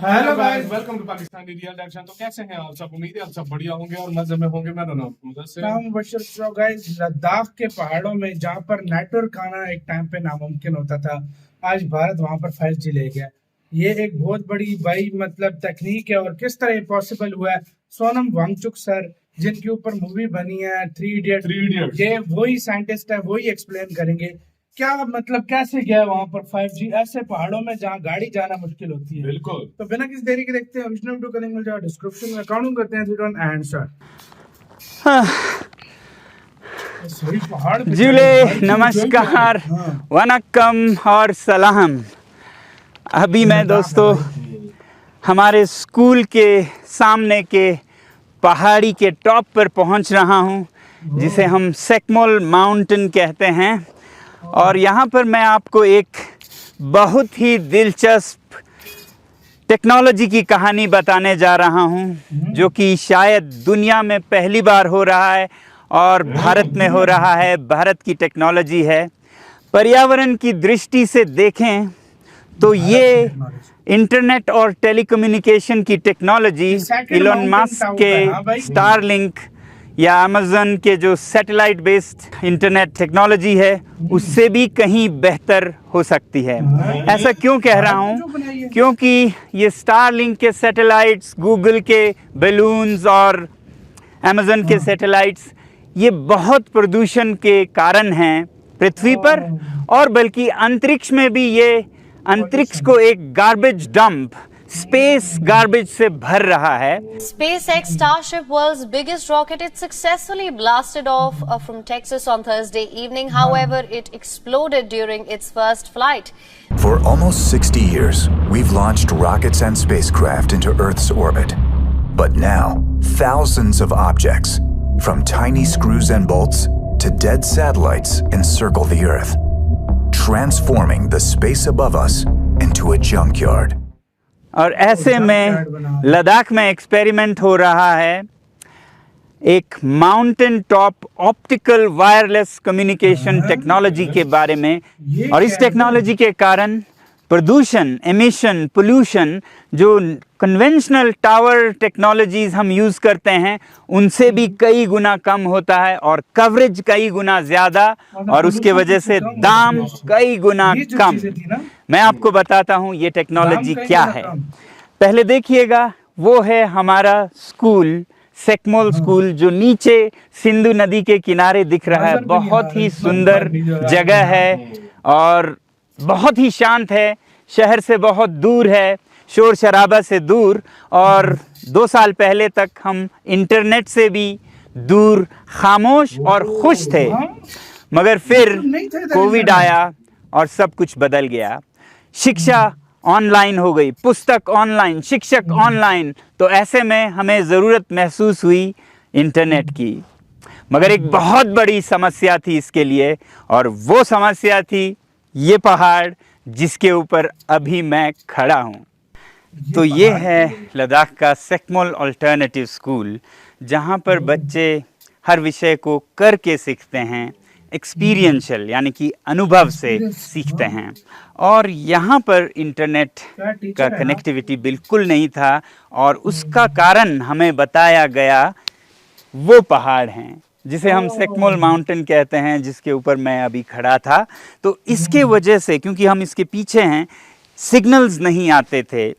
Hello guys, welcome to Pakistani real action. तो कैसे हैं आप सब? उम्मीद है आप सब बढ़िया होंगे और मजे में होंगे। मैं नाम मुबशर गाइस, लद्दाख के पहाड़ों में जहाँ पर नेटवर्क आना एक टाइम पे नामुमकिन होता था, आज भारत वहाँ पर 5G ले गया। ये एक बहुत बड़ी भाई मतलब तकनीक है और किस तरह पॉसिबल हुआ है। सोनम वांगचुक सर जिनके ऊपर मूवी बनी है 3 इडियट, ये वही साइंटिस्ट है, वही एक्सप्लेन करेंगे क्या मतलब कैसे गया वहां पर 5G ऐसे पहाड़ों में जहाँ गाड़ी जाना मुश्किल होती है। बिल्कुल। तो बिना किसी देरी के देखते हैं ओरिजिनल वीडियो का लिंक मिल जाएगा डिस्क्रिप्शन में। काउंट करते हैं 3 2 एंड स्टार्ट। जुले नमस्कार, वनक्कम और सलाम। अभी मैं दोस्तों हमारे स्कूल के सामने के पहाड़ी के टॉप पर पहुंच रहा हूं, जिसे हम सेकमोल माउंटेन कहते हैं। और यहाँ पर मैं आपको एक बहुत ही दिलचस्प टेक्नोलॉजी की कहानी बताने जा रहा हूँ, जो कि शायद दुनिया में पहली बार हो रहा है और भारत में हो रहा है। भारत की टेक्नोलॉजी है। पर्यावरण की दृष्टि से देखें तो ये इंटरनेट और टेलीकम्युनिकेशन की टेक्नोलॉजी इलॉन मस्क के स्टारलिंक या अमेज़न के जो सैटेलाइट बेस्ड इंटरनेट टेक्नोलॉजी है उससे भी कहीं बेहतर हो सकती है। ऐसा क्यों कह रहा हूँ? क्योंकि ये स्टारलिंक के सैटेलाइट्स, गूगल के बलून्स और अमेज़न के सैटेलाइट्स, ये बहुत प्रदूषण के कारण हैं पृथ्वी पर, और बल्कि अंतरिक्ष में भी ये अंतरिक्ष को एक गार्बेज डंप, स्पेस गार्बेज से भर रहा है। SpaceX Starship, world's biggest rocket, it successfully blasted off from Texas on Thursday evening. However, it exploded during its first flight. For almost 60 years, we've launched rockets and spacecraft into Earth's orbit. But now, thousands of objects, from tiny screws and bolts to dead satellites, encircle the Earth, transforming the space above us into a junkyard. और ऐसे में लद्दाख में experiment हो रहा है एक mountain top optical wireless communication technology के बारे में। और इस टेक्नोलॉजी के कारण प्रदूषण, एमिशन, पोल्यूशन, जो कन्वेंशनल टावर टेक्नोलॉजीज हम यूज़ करते हैं उनसे भी कई गुना कम होता है, और कवरेज कई गुना ज़्यादा, और उसके वजह से दाम कई गुना कम। मैं आपको बताता हूँ ये टेक्नोलॉजी क्या है। पहले देखिएगा, वो है हमारा स्कूल, सेकमोल स्कूल, जो नीचे सिंधु नदी के किनारे दिख रहा है। बहुत ही सुंदर जगह है और बहुत ही शांत है, शहर से बहुत दूर है, शोर शराबा से दूर। और 2 साल पहले तक हम इंटरनेट से भी दूर, खामोश और खुश थे, मगर फिर कोविड आया और सब कुछ बदल गया। शिक्षा ऑनलाइन हो गई, पुस्तक ऑनलाइन, शिक्षक ऑनलाइन। तो ऐसे में हमें ज़रूरत महसूस हुई इंटरनेट की। मगर एक बहुत बड़ी समस्या थी इसके लिए, और वो समस्या थी ये पहाड़ जिसके ऊपर अभी मैं खड़ा हूँ। तो ये है लद्दाख का सेकमोल अल्टरनेटिव स्कूल, जहाँ पर बच्चे हर विषय को करके सीखते हैं, एक्सपीरियंशियल यानी कि अनुभव से सीखते हैं। और यहाँ पर इंटरनेट का कनेक्टिविटी बिल्कुल नहीं था, और उसका कारण हमें बताया गया वो पहाड़ हैं जिसे हम सेकमोल माउंटेन कहते हैं, जिसके ऊपर मैं अभी खड़ा था। तो इसके वजह से, क्योंकि हम इसके पीछे हैं, सिग्नल्स नहीं आते थे।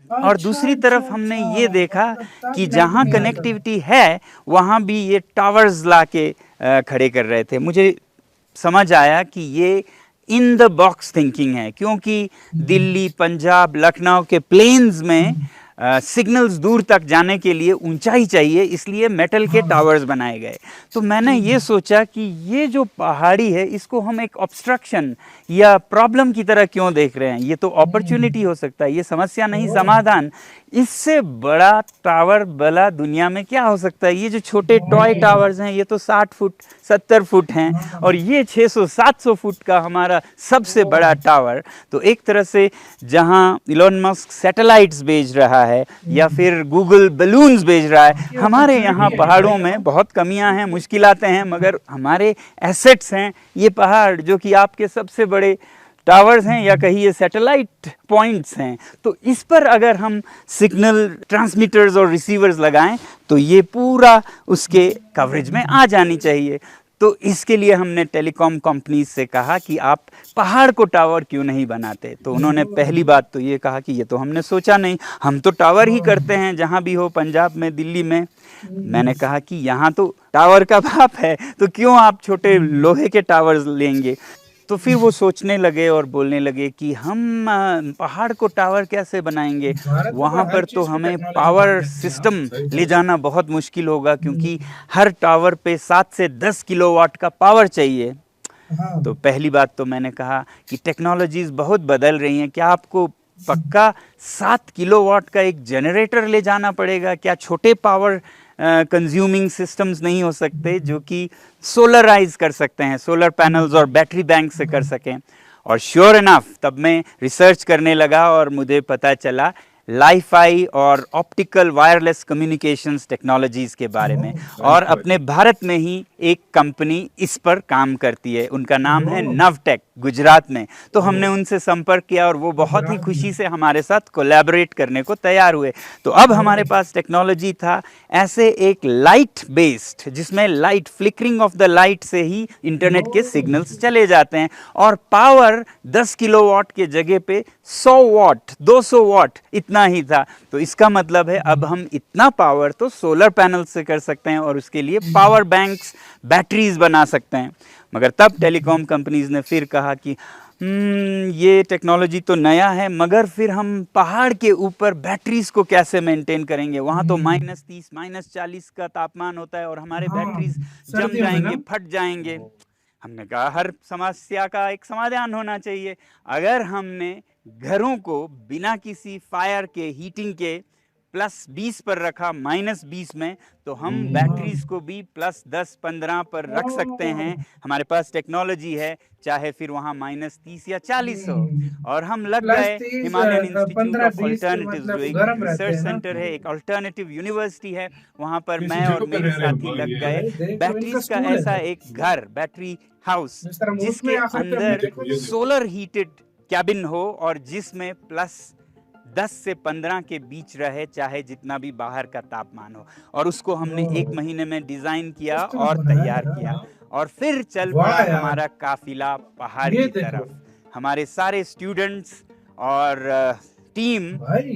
और दूसरी तरफ हमने ये देखा कि जहाँ कनेक्टिविटी है वहाँ भी ये टावर्स ला के खड़े कर रहे थे। मुझे समझ आया कि ये इन द बॉक्स थिंकिंग है, क्योंकि दिल्ली, पंजाब, लखनऊ के प्लेन्स में सिग्नल्स दूर तक जाने के लिए ऊंचाई चाहिए, इसलिए मेटल के टावर्स बनाए गए। तो मैंने ये सोचा कि ये जो पहाड़ी है इसको हम एक ऑब्स्ट्रक्शन या प्रॉब्लम की तरह क्यों देख रहे हैं? ये तो अपॉर्चुनिटी हो सकता है, ये समस्या नहीं, समाधान। इससे बड़ा टावर भला दुनिया में क्या हो सकता है? ये जो छोटे टॉय टावर्स हैं ये तो 60 फुट 70 फुट हैं, और ये 600-700 फुट का हमारा सबसे बड़ा टावर। तो एक तरह से जहां इलॉन मस्क सैटेलाइट्स भेज रहा है या फिर गूगल बलून्स भेज रहा है, हमारे यहाँ पहाड़ों में बहुत कमियां हैं, मुश्किलातें हैं, मगर हमारे एसेट्स हैं ये पहाड़, जो कि आपके सबसे बड़े टावर्स हैं या कहिए सैटेलाइट पॉइंट्स हैं, तो इस पर अगर हम सिग्नल ट्रांसमीटर्स और रिसीवर्स लगाएं तो ये पूरा उसके कवरेज में आ जानी चाहिए। तो इसके लिए हमने टेलीकॉम कंपनीज से कहा कि आप पहाड़ को टावर क्यों नहीं बनाते। तो उन्होंने पहली बात तो ये कहा कि ये तो हमने सोचा नहीं, हम तो टावर ही करते हैं जहाँ भी हो, पंजाब में, दिल्ली में। मैंने कहा कि यहाँ तो टावर का बाप है, तो क्यों आप छोटे लोहे के टावर्स लेंगे। तो फिर वो सोचने लगे और बोलने लगे कि हम पहाड़ को टावर कैसे बनाएंगे, वहाँ पर तो हमें पावर सिस्टम ले जाना बहुत मुश्किल होगा, क्योंकि हर टावर पे 7 से 10 किलोवाट का पावर चाहिए। तो पहली बात तो मैंने कहा कि टेक्नोलॉजीज बहुत बदल रही हैं, क्या आपको पक्का 7 किलोवाट का एक जनरेटर ले जाना पड़ेगा? क्या छोटे पावर कंज्यूमिंग सिस्टम्स नहीं हो सकते जो कि सोलराइज कर सकते हैं, सोलर पैनल्स और बैटरी बैंक से कर सकें? और श्योर इनफ तब मैं रिसर्च करने लगा और मुझे पता चला लाईफाई और ऑप्टिकल वायरलेस कम्युनिकेशंस टेक्नोलॉजीज़ के बारे में। और अपने भारत में ही एक कंपनी इस पर काम करती है, उनका नाम है नवटेक, गुजरात में। तो हमने उनसे संपर्क किया और वो बहुत ही खुशी से हमारे साथ कोलैबोरेट करने को तैयार हुए। तो अब हमारे पास टेक्नोलॉजी था ऐसे एक लाइट बेस्ड, जिसमें light flickering of the light से ही इंटरनेट के सिग्नल्स चले जाते हैं, और पावर 10 किलोवाट के जगह पे 100 वाट 200 वाट इतना ही था। तो इसका मतलब है अब हम इतना पावर तो सोलर पैनल से कर सकते हैं और उसके लिए पावर बैंक्स, बैटरीज बना सकते हैं। मगर तब टेलीकॉम कंपनीज ने फिर कहा कि ये टेक्नोलॉजी तो नया है, मगर फिर हम पहाड़ के ऊपर बैटरीज को कैसे मेंटेन करेंगे? वहाँ तो -30 -40 का तापमान होता है और हमारे बैटरीज जम जाएंगे, फट जाएंगे। हमने कहा हर समस्या का एक समाधान होना चाहिए। अगर हमने घरों को बिना किसी फायर के, हीटिंग के +20 पर रखा, -20 में, तो हम बैटरीज को भी +10 15 पर रख सकते हैं। हमारे पास टेक्नोलॉजी है, चाहे फिर वहाँ -30 या 40 हो। और हम लग गए, हिमालयन इंस्टीट्यूट ऑफ अल्टरनेटिव्स जो एक रिसर्च सेंटर है, एक अल्टरनेटिव यूनिवर्सिटी है, वहाँ पर मैं और मेरे साथी लग गए बैटरीज का ऐसा एक घर, बैटरी हाउस, जिसके अंदर सोलर हीटेड कैबिन हो और जिसमें +10 से 15 के बीच रहे, चाहे जितना भी बाहर का तापमान हो। और उसको हमने 1 महीने में डिजाइन किया और तैयार किया, और फिर चल पड़ा हमारा काफिला पहाड़ की तरफ। हमारे सारे स्टूडेंट्स और टीम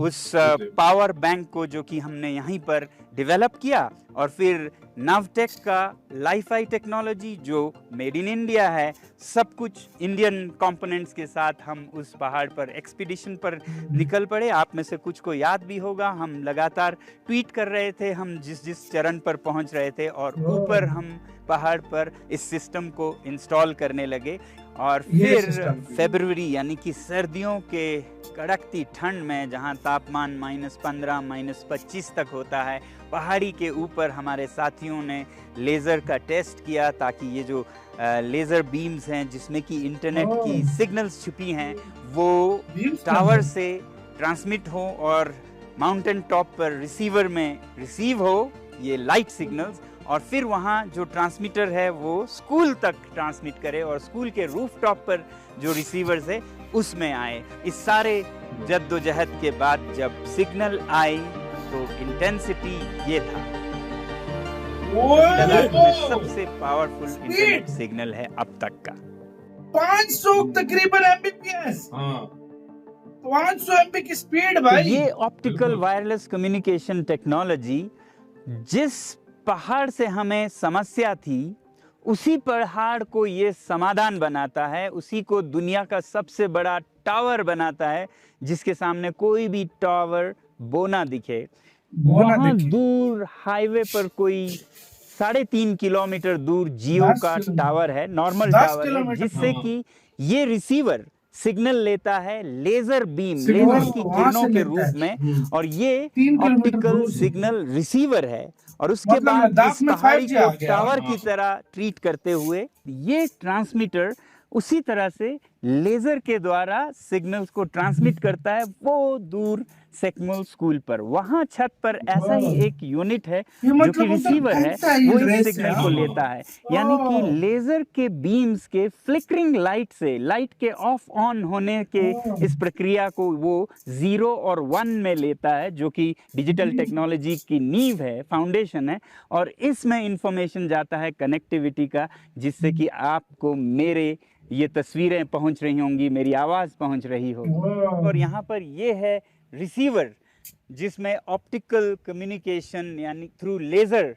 उस पावर बैंक को, जो कि हमने यहीं पर डेवलप किया, और फिर नवटेक का लाईफाई टेक्नोलॉजी जो मेड इन इंडिया है, सब कुछ इंडियन कंपोनेंट्स के साथ हम उस पहाड़ पर एक्सपीडिशन पर निकल पड़े। आप में से कुछ को याद भी होगा, हम लगातार ट्वीट कर रहे थे हम जिस जिस चरण पर पहुंच रहे थे, और ऊपर हम पहाड़ पर इस सिस्टम को इंस्टॉल करने लगे। और फिर फरवरी यानी कि सर्दियों के कड़कती ठंड में, जहां तापमान -15 -25 तक होता है, पहाड़ी के ऊपर हमारे साथियों ने लेज़र का टेस्ट किया, ताकि ये जो लेज़र बीम्स हैं जिसमें कि इंटरनेट की सिग्नल्स छुपी हैं, वो टावर से ट्रांसमिट हो और माउंटेन टॉप पर रिसीवर में रिसीव हो ये लाइट सिग्नल्स, और फिर वहाँ जो ट्रांसमीटर है वो स्कूल तक ट्रांसमिट करे, और स्कूल के रूफटॉप पर जो रिसीवर्स है उसमें आए। इस सारे जद्दोजहद के बाद जब सिग्नल आई तो इंटेंसिटी ये था। लद्दाख में सबसे पावरफुल इंटरनेट सिग्नल है अब तक का। 500 तकरीबन Mbps, 500 MB की स्पीड भाई। तो ये ऑप्टिकल वायरलेस कम्युनिकेशन टेक्नोलॉजी जिस पहाड़ से हमें समस्या थी, उसी पहाड़ को ये समाधान बनाता है, उसी को दुनिया का सबसे बड़ा टावर बनाता है, जिसके सामने कोई भी टावर बोना दिखे। वहाँ दूर हाईवे पर कोई 3.5 किलोमीटर दूर जियो का टावर है, नॉर्मल टावर है, जिससे कि ये रिसीवर सिग्नल लेता है लेजर बीम, लेजर की किरणों के रूप में, और ये ऑप्टिकल सिग्नल रिसीवर है। और उसके बाद इस पहाड़ी को टावर की तरह ट्रीट करते हुए ये ट्रांसमीटर उसी तरह से लेजर के द्वारा सिग्नल्स को ट्रांसमिट करता है वो दूर सेकमल स्कूल पर। वहां छत पर ऐसा ही एक यूनिट है जो मतलब कि रिसीवर है, वो इस सिग्नल को लेता है। यानी कि लेजर के बीम्स के फ्लिकरिंग लाइट से, लाइट के ऑफ ऑन होने के इस प्रक्रिया को वो 0 और 1 में लेता है, जो कि डिजिटल टेक्नोलॉजी की नींव है, फाउंडेशन है। और इसमें इंफॉर्मेशन जाता है कनेक्टिविटी का, जिससे कि आपको मेरे ये तस्वीरें पहुंच रही होंगी, मेरी आवाज पहुंच रही होगी। और यहाँ पर ये है रिसीवर, जिसमें ऑप्टिकल कम्युनिकेशन यानी थ्रू लेजर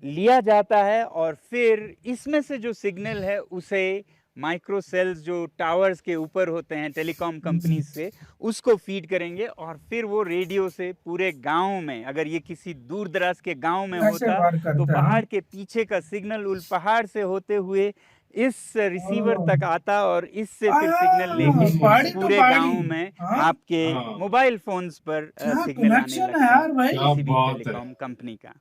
लिया जाता है, और फिर इसमें से जो सिग्नल है उसे माइक्रो सेल्स जो टावर्स के ऊपर होते हैं टेलीकॉम कंपनीज से, उसको फीड करेंगे। और फिर वो रेडियो से पूरे गांव में, अगर ये किसी दूर दराज के गांव में होता तो पहाड़ के पीछे का सिग्नल उस पहाड़ से होते हुए इस रिसीवर तक आता, और इससे फिर सिग्नल लेके पूरे गांव में आपके मोबाइल फोन्स पर सिग्नल आने लगता है किसी भी टेलीकॉम कंपनी का।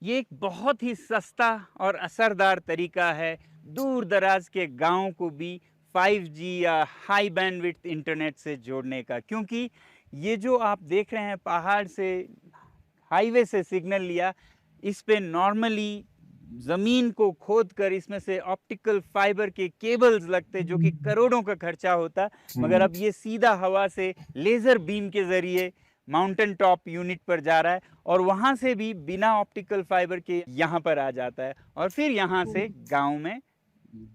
ये एक बहुत ही सस्ता और असरदार तरीका है दूर दराज के गांव को भी 5G या हाई बैंडविड्थ इंटरनेट से जोड़ने का। क्योंकि ये जो आप देख रहे हैं पहाड़ से, हाईवे से सिग्नल लिया, इस पे नॉर्मली ज़मीन को खोद कर इसमें से ऑप्टिकल फाइबर के केबल्स लगते, जो कि करोड़ों का खर्चा होता। मगर अब ये सीधा हवा से लेज़र बीम के ज़रिए माउंटेन टॉप यूनिट पर जा रहा है, और वहाँ से भी बिना ऑप्टिकल फाइबर के यहाँ पर आ जाता है, और फिर यहाँ से गांव में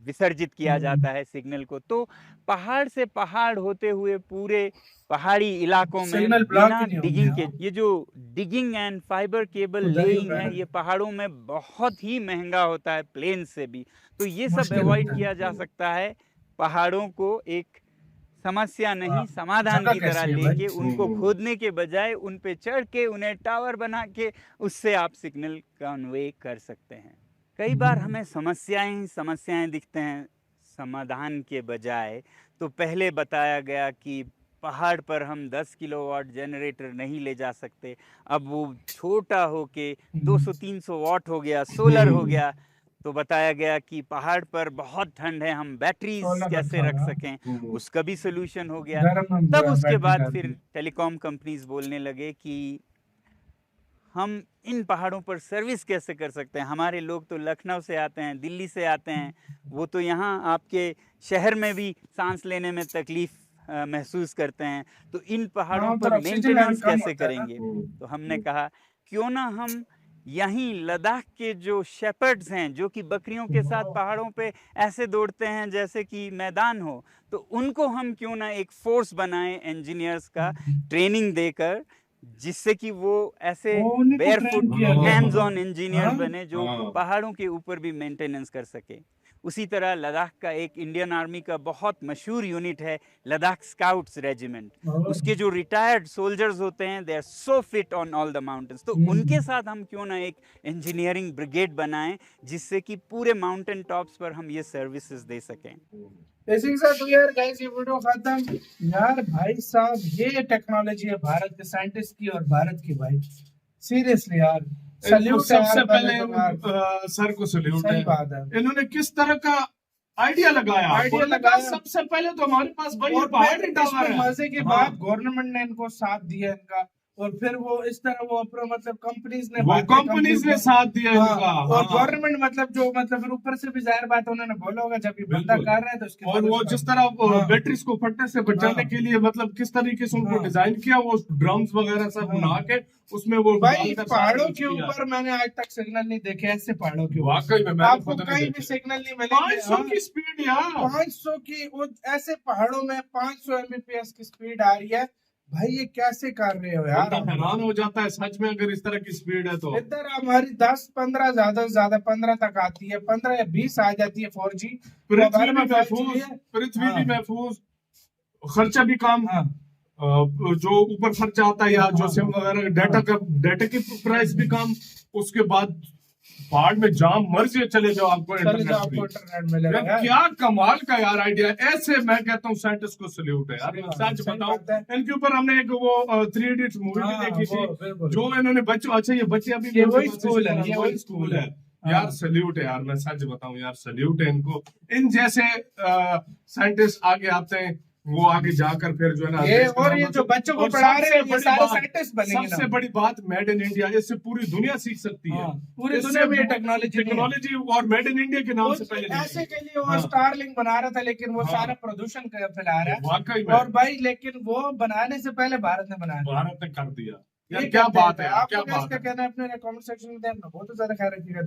विसर्जित किया जाता है सिग्नल को। तो पहाड़ से पहाड़ होते हुए पूरे पहाड़ी इलाकों में बिना डिगिंग के, ये जो digging and fibre cable laying है, ये पहाड़ों में बहुत ही महंगा होता है प्लेन से भी। तो ये सब अवॉइड किया जा सकता है, पहाड़ों को एक समस्या नहीं समाधान की तरह लेके, उनको खोदने के बजाय उन पे चढ़ के उन्हें टावर बना के उससे आप सिग्नल कन्वे कर सकते हैं। कई बार हमें समस्याएं दिखते हैं समाधान के बजाय। तो पहले बताया गया कि पहाड़ पर हम 10 किलोवाट जनरेटर नहीं ले जा सकते, अब वो छोटा होके 200-300 वाट हो गया, सोलर हो गया। तो बताया गया कि पहाड़ पर बहुत ठंड है, हम बैटरीज कैसे रख सकें, उसका भी सोल्यूशन हो गया। तब उसके बाद फिर टेलीकॉम कंपनीज बोलने लगे कि हम इन पहाड़ों पर सर्विस कैसे कर सकते हैं। हमारे लोग तो लखनऊ से आते हैं, दिल्ली से आते हैं, वो तो यहाँ आपके शहर में भी सांस लेने में तकलीफ महसूस करते हैं, तो इन पहाड़ों पर मेंटेनेंस कैसे करेंगे। तो हमने कहा क्यों ना हम यहीं लद्दाख के जो शेपर्ड्स हैं, जो कि बकरियों के साथ पहाड़ों पे ऐसे दौड़ते हैं जैसे कि मैदान हो, तो उनको हम क्यों ना एक फोर्स बनाएं इंजीनियर्स का, ट्रेनिंग देकर, जिससे कि वो ऐसे बेयरफुट हैंड्स ऑन इंजीनियर बने जो पहाड़ों के ऊपर भी मेंटेनेंस कर सके। उसी तरह लद्दाख का एक इंडियन आर्मी का बहुत मशहूर यूनिट है लद्दाख स्काउट्स रेजिमेंट। उसके जो रिटायर्ड सोल्जर्स होते हैं, they are so fit on all the mountains. तो उनके साथ हम क्यों ना एक इंजीनियरिंग ब्रिगेड बनाएं, जिससे कि पूरे माउंटेन टॉप्स पर हम ये सर्विसेज दे सकें। इसी के साथ यार गाइस ये वीडियो खत्म। यार भाई साहब, ये टेक्नोलॉजी है भारत के साइंटिस्ट की और भारत की, भाई सीरियसली यार सैल्यूट। सबसे पहले सर को सैल्यूट है, इन्होंने किस तरह का आइडिया लगाया। सबसे पहले तो हमारे पास बड़ी पहाड़ी टावर है, मजे की बात गवर्नमेंट ने इनको साथ दिया इनका, और फिर वो इस तरह वो मतलब कंपनीज ने साथ दिया इनका, और गवर्नमेंट मतलब जो मतलब फिर ऊपर से भी जाहिर बात है उन्होंने बोला होगा जब ये बंदा कर रहा है तो उसके, और वो जिस तरह बैटरीज को फटने से बचाने के लिए मतलब किस तरीके से उनको डिजाइन किया, वो ड्रम्स वगैरह सब बना के उसमें वो भाई पहाड़ों के ऊपर मैंने आज तक सिग्नल नहीं देखे ऐसे पहाड़ों के ऊपर। वाकई में आपको कहीं भी सिग्नल नहीं मिलेगा। 500 की स्पीड यार, 500 की, वो ऐसे पहाड़ों में 500 Mbps की स्पीड आ रही है। भाई ये कैसे कर रहे हो यार, हैरान हो जाता है सच में अगर इस तरह की स्पीड है तो। इधर हमारी 10-15 ज्यादा से ज्यादा 15 तक आती है, 15 या 20 आ जाती है 4G। पृथ्वी भी महफूज, खर्चा भी कम, जो ऊपर खर्चा आता है या जो सिम वगैरह डाटा की प्राइस भी कम। उसके बाद पहाड़ में जाम मर्जी चले जाओ, आपको इंटरनेट मिलेगा। क्या कमाल का यार आइडिया। ऐसे मैं कहता हूँ साइंटिस्ट को सैल्यूट है यार, सच बताओ। इनके ऊपर हमने एक वो 3 इडियट्स मूवी भी देखी थी, जो इन्होंने बच्चों, अच्छा ये बच्चे अभी वही स्कूल है, स्कूल है, यार सल्यूट है यार, मैं सच बताऊं यार, सल्यूट है इनको। इन जैसे साइंटिस्ट आगे आते हैं, वो आगे जाकर फिर जो है ना ये और ये जो बच्चों को पढ़ा रहे हैं ये सारे साइंटिस्ट बनेंगे सबसे ना। बड़ी बात मेड इन इंडिया, इससे पूरी दुनिया सीख सकती है। पूरी दुनिया में टेक्नोलॉजी और मेड इन इंडिया के नाम से पहले ऐसे के लिए वो स्टारलिंक बना रहा था, लेकिन वो सारा प्रदूषण फैला रहा है वाकई में। और भाई लेकिन वो बनाने से पहले भारत ने बनाया, भारत ने कर दिया यार, ये क्या कहते बात हैं। है यार, आपको क्या क्या बात इसका है। कहना है अपने कमेंट सेक्शन में देना, बहुत ज्यादा ख्याल रखिएगा।